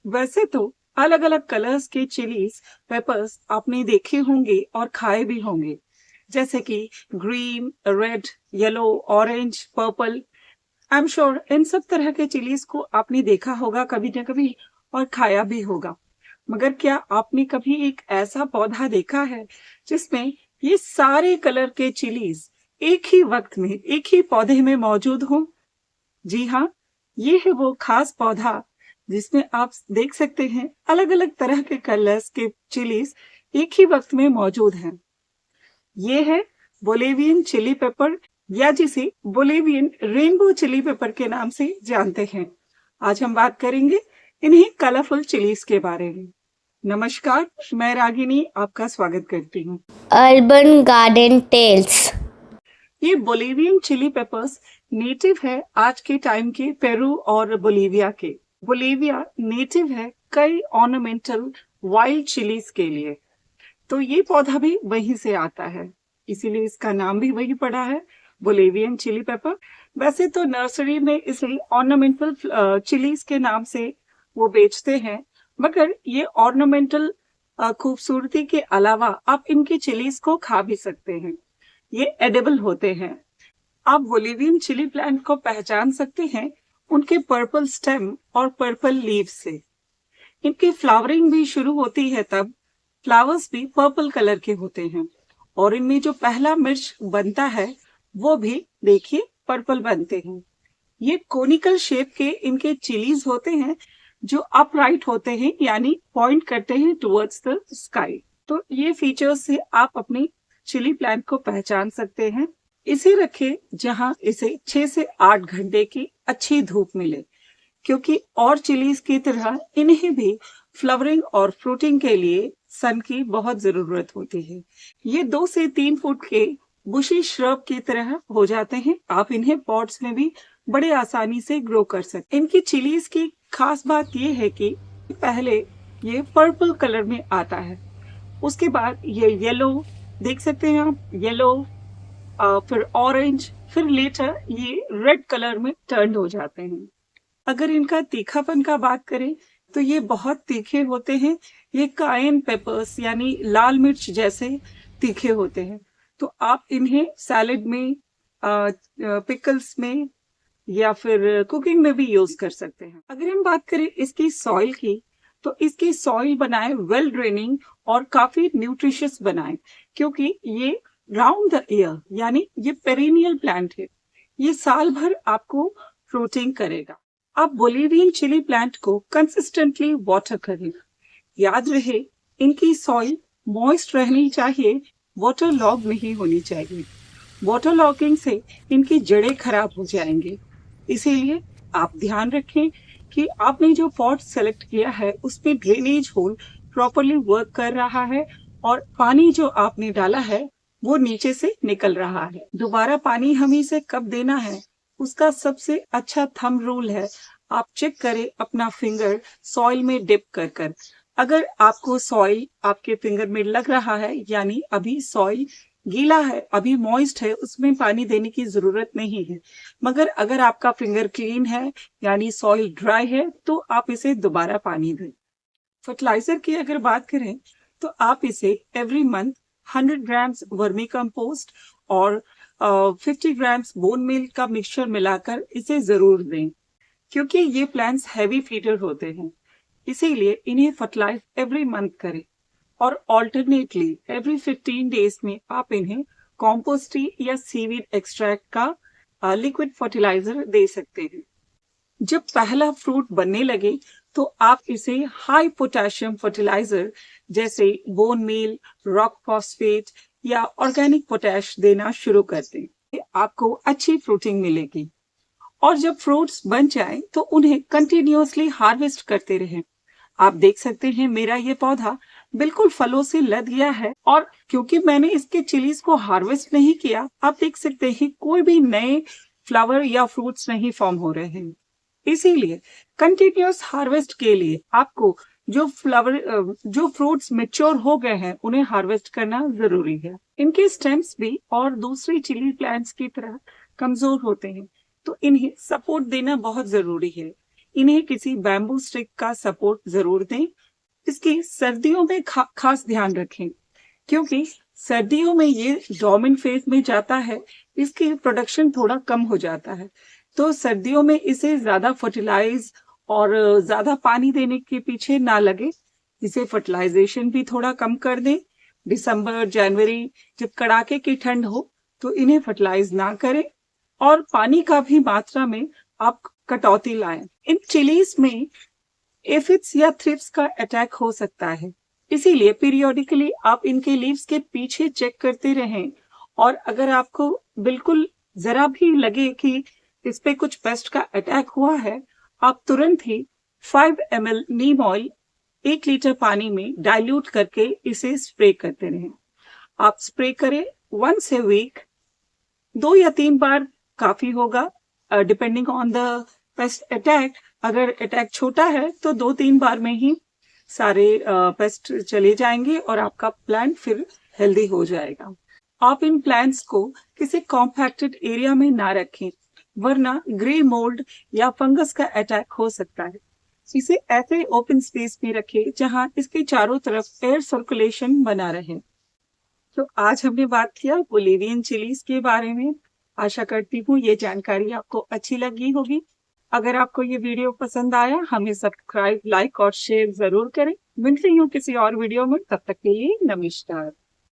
वैसे तो अलग अलग कलर्स के चिलीज पेपर्स आपने देखे होंगे और खाए भी होंगे, जैसे कि green, red, yellow, orange, purple. I am sure इन सब तरह के चिलीज को आपने देखा होगा कभी न कभी और खाया भी होगा। मगर क्या आपने कभी एक ऐसा पौधा देखा है जिसमें ये सारे कलर के चिलीज एक ही वक्त में एक ही पौधे में मौजूद हों? जी हाँ, ये है वो खास पौधा जिसमें आप देख सकते हैं अलग अलग तरह के कलर्स के चिलीज एक ही वक्त में मौजूद हैं। ये है बोलेवियन चिली पेपर, या जिसे बोलेवियन रेनबो चिली पेपर के नाम से जानते हैं। आज हम बात करेंगे इन्हीं कलरफुल चिलीज के बारे में। नमस्कार, मैं रागिनी आपका स्वागत करती हूँ। Urban garden tales. ये बोलिवियन चिली पेपर्स नेटिव है आज के टाइम के पेरू और बोलीविया के। बोलीविया नेटिव है कई ऑर्नामेंटल वाइल्ड चिलीज के लिए, तो ये पौधा भी वहीं से आता है, इसीलिए इसका नाम भी वही पड़ा है, बोलिवियन चिली पेपर। वैसे तो नर्सरी में इसे ऑर्नामेंटल चिलीज के नाम से वो बेचते हैं, मगर ये ऑर्नामेंटल खूबसूरती के अलावा आप इनकी चिलीज को खा भी सकते हैं। ये एडिबल होते हैं। आप बोलिवियन चिली प्लांट को पहचान सकते हैं उनके पर्पल स्टेम और पर्पल लीव्स से। इनकी फ्लावरिंग भी शुरू होती है तब फ्लावर्स भी पर्पल कलर के होते हैं, और इनमें जो पहला मिर्च बनता है वो भी देखिए पर्पल बनते हैं। ये कोनिकल शेप के इनके चिलीज होते हैं जो अपराइट होते हैं, यानी पॉइंट करते हैं टुवर्ड्स द स्काई। तो ये फीचर्स से आप अपने चिली प्लांट को पहचान सकते हैं। इसे रखें जहां इसे 6 से 8 घंटे की अच्छी धूप मिले, क्योंकि और चिलीज की तरह इन्हें भी फ्लावरिंग और फ्रूटिंग के लिए सन की बहुत जरूरत होती है। ये 2 से 3 फुट के बुशी श्रब की तरह हो जाते हैं। आप इन्हें पॉट्स में भी बड़े आसानी से ग्रो कर सकते। इनकी चिलीज की खास बात ये है कि पहले ये पर्पल कलर में आता है, उसके बाद ये येलो, देख सकते हैं आप, येलो, फिर ऑरेंज, फिर लेटर ये रेड कलर में टर्न हो जाते हैं। अगर इनका तीखापन का बात करें तो ये बहुत तीखे होते हैं। ये कायन पेपर्स यानी लाल मिर्च जैसे तीखे होते हैं। तो आप इन्हें सैलेड में, पिकल्स में या फिर कुकिंग में भी यूज कर सकते हैं। अगर हम बात करें इसकी सॉइल की, तो इसकी सॉइल बनाए वेल ड्रेनिंग और काफी न्यूट्रिशियस बनाए, क्योंकि ये राउंड द ईयर यानी ये पेरिनियल प्लांट है। ये साल भर आपको फ्रूटिंग करेगा। आप बोलिवियन चिली प्लांट को कंसिस्टेंटली वाटर करें। याद रहे, इनकी सॉइल मॉइस्ट रहनी चाहिए, वाटर लॉग नहीं होनी चाहिए। वाटर लॉगिंग से इनकी जड़ें खराब हो जाएंगी। इसीलिए आप ध्यान रखें कि आपने जो पॉट सेलेक्ट किया है उसमें ड्रेनेज होल प्रॉपरली वर्क कर रहा है, और पानी जो आपने डाला है वो नीचे से निकल रहा है। दोबारा पानी हमें इसे कब देना है उसका सबसे अच्छा थंब रूल है, आप चेक करें अपना फिंगर सॉइल में डिप कर कर। अगर आपको सॉइल आपके फिंगर में लग रहा है, यानी अभी सॉइल गीला है, अभी मॉइस्ट है, उसमें पानी देने की जरूरत नहीं है। मगर अगर आपका फिंगर क्लीन है यानी सॉइल ड्राई है, तो आप इसे दोबारा पानी दें। फर्टिलाइजर की अगर बात करें तो आप इसे every month 100 grams vermi compost और 50 ग्राम्स बोन मील का मिक्सचर मिलाकर इसे जरूर दें, क्योंकि ये प्लांट्स हैवी फीडर होते हैं। इसीलिए इन्हें फर्टिलाइज एवरी मंथ करें, और ऑल्टरनेटली एवरी 15 डेज में आप इन्हें कॉम्पोस्ट या सीवीड एक्सट्रैक्ट का लिक्विड फर्टिलाइजर दे सकते हैं। जब पहला फ्रूट बनने लगे तो आप इसे हाई पोटेशियम फर्टिलाइजर जैसे बोन मील, रॉक फॉस्फेट या ऑर्गेनिक पोटैश देना शुरू कर दें। आपको अच्छी फ्रूटिंग मिलेगी। और जब फ्रूट्स बन जाए तो उन्हें कंटिन्यूअसली हार्वेस्ट करते रहें। आप देख सकते हैं मेरा ये पौधा बिल्कुल फलों से लद गया है, और क्योंकि मैंने इसके चिलीज को हार्वेस्ट नहीं किया, आप देख सकते हैं कोई भी नए फ्लावर या फ्रूट्स नहीं फॉर्म हो रहे हैं। इसीलिए कंटिन्यूअस हार्वेस्ट के लिए आपको जो फ्रूट्स मेच्योर हो गए हैं उन्हें हार्वेस्ट करना जरूरी है। इनके स्टेम्स भी और दूसरी चिली प्लांट्स की तरह कमजोर होते हैं, तो इन्हें सपोर्ट देना बहुत जरूरी है। इन्हें किसी बैम्बू स्टिक का सपोर्ट जरूर दें। इसकी सर्दियों में खास ध्यान रखें, क्योंकि सर्दियों में ये डोर्मेंट फेज में जाता है, इसकी प्रोडक्शन थोड़ा कम हो जाता है। तो सर्दियों में इसे ज्यादा फर्टिलाइज और ज्यादा पानी देने के पीछे ना लगे, इसे फर्टिलाइजेशन भी थोड़ा कम कर दें। दिसंबर जनवरी जब कड़ाके की ठंड हो तो इन्हें फर्टिलाइज ना करें, और पानी का भी मात्रा में आप कटौती लाएं। इन चिलीज में एफिड्स या थ्रिप्स का अटैक हो सकता है, इसीलिए पीरियोडिकली आप इनके लीव्स के पीछे चेक करते रहें। और अगर आपको बिल्कुल जरा भी लगे कि इस पे कुछ पेस्ट का अटैक हुआ है, आप तुरंत ही 5 ml नीम ऑयल 1 लीटर पानी में डाइल्यूट करके इसे स्प्रे करते रहें। आप स्प्रे करें वंस ए वीक, 2 या 3 बार काफी होगा, depending on the paste attack. अगर अटैक छोटा है तो 2-3 बार में ही सारे पेस्ट चले जाएंगे और आपका प्लांट फिर हेल्दी हो जाएगा। आप इन प्लांट्स को किसी कॉम्पैक्टेड एरिया में ना रखें, वरना ग्रे मोल्ड या फंगस का अटैक हो सकता है। इसे ऐसे ओपन स्पेस में रखें जहां इसके चारों तरफ एयर सर्कुलेशन बना रहे। तो आज हमने बात किया बोलिवियन चिलीज के बारे में। आशा करती हूँ ये जानकारी आपको अच्छी लगी होगी। अगर आपको ये वीडियो पसंद आया, हमें सब्सक्राइब, लाइक और शेयर जरूर करें। मिलती हूँ किसी और वीडियो में, तब तक के लिए नमस्कार।